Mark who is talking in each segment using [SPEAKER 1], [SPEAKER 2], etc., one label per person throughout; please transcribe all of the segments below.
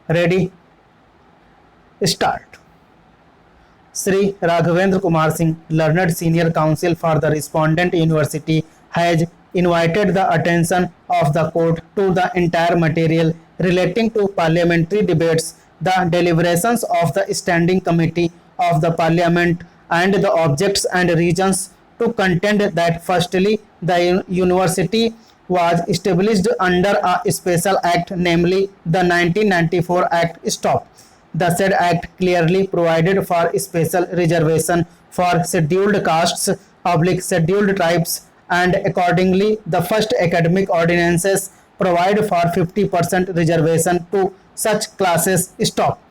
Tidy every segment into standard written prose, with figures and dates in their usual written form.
[SPEAKER 1] Ready? Start. Sri Raghavendra Kumar Singh, learned senior counsel for the respondent university, has invited the attention of the court to the entire material relating to parliamentary debates, the deliberations of the standing committee of the parliament, and the objects and reasons to contend that firstly the university was established under a special act, namely the 1994 Act Stop. The said act clearly provided for special reservation for scheduled castes, scheduled tribes, and accordingly the first academic ordinances provide for 50% reservation to such classes. Stop.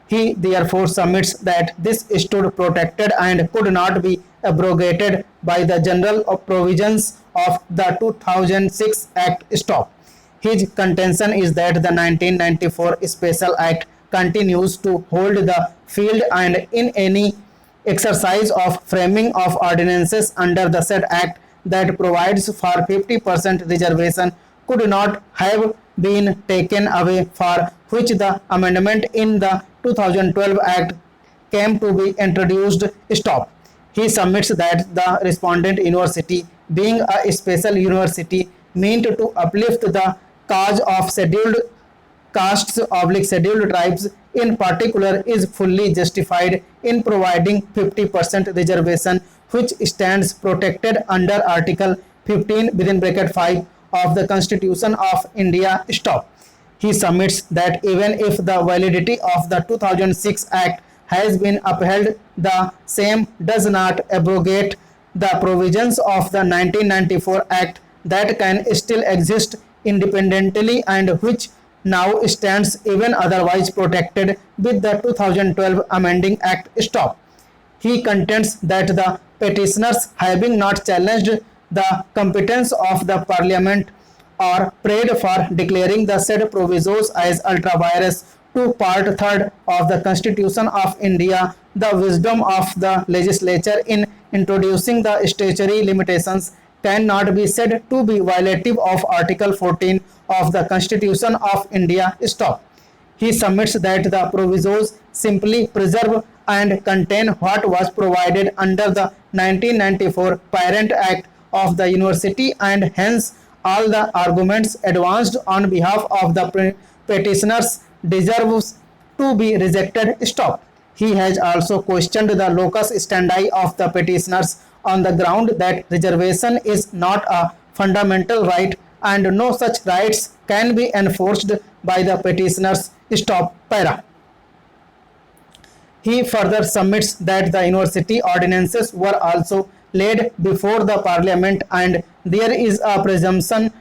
[SPEAKER 1] He therefore submits that this stood protected and could not be abrogated by the general provisions of the 2006 Act. Stop. His contention is that the 1994 Special Act continues to hold the field, and in any exercise of framing of ordinances under the said act that provides for 50% reservation could not have been taken away, for which the amendment in the 2012 Act came to be introduced. Stop. He submits that the respondent university, being a special university meant to uplift the cause of scheduled castes scheduled tribes in particular, is fully justified in providing 50% reservation, which stands protected under Article 15 within bracket 5 of the Constitution of India. Stop. He submits that even if the validity of the 2006 Act has been upheld, the same does not abrogate the provisions of the 1994 Act that can still exist independently and which now stands even otherwise protected with the 2012 Amending Act. Stop. He contends that the petitioners, having not challenged the competence of the Parliament or prayed for declaring the said provisos as ultra-vires to Part 3rd of the Constitution of India, the wisdom of the legislature in introducing the statutory limitations cannot be said to be violative of Article 14 of the Constitution of India. Stop. He submits that the provisos simply preserve and contain what was provided under the 1994 Parent Act of the University, and hence all the arguments advanced on behalf of the petitioners deserves to be rejected. Stop. He has also questioned the locus standi of the petitioners on the ground that reservation is not a fundamental right and no such rights can be enforced by the petitioners. Stop. Para. He further submits that the university ordinances were also laid before the parliament and there is a presumption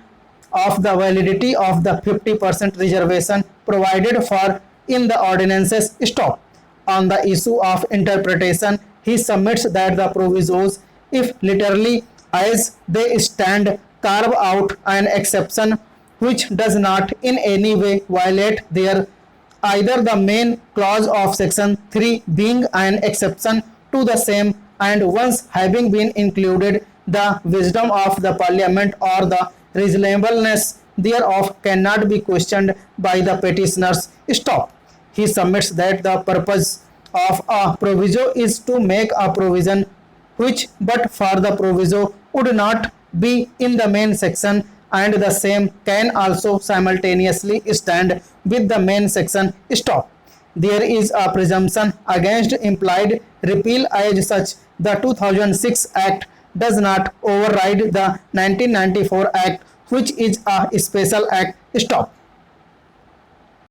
[SPEAKER 1] of the validity of the 50% reservation provided for in the ordinances. Stop. On the issue of interpretation, he submits that the provisos, if literally as they stand, carve out an exception which does not in any way violate their either the main clause of section 3 being an exception to the same, and once having been included, the wisdom of the parliament or the reasonableness thereof cannot be questioned by the petitioners. Stop. He submits that the purpose of a proviso is to make a provision which but for the proviso would not be in the main section, and the same can also simultaneously stand with the main section. Stop. There is a presumption against implied repeal as such. The 2006 Act does not override the 1994 Act, which is a special act. Stop.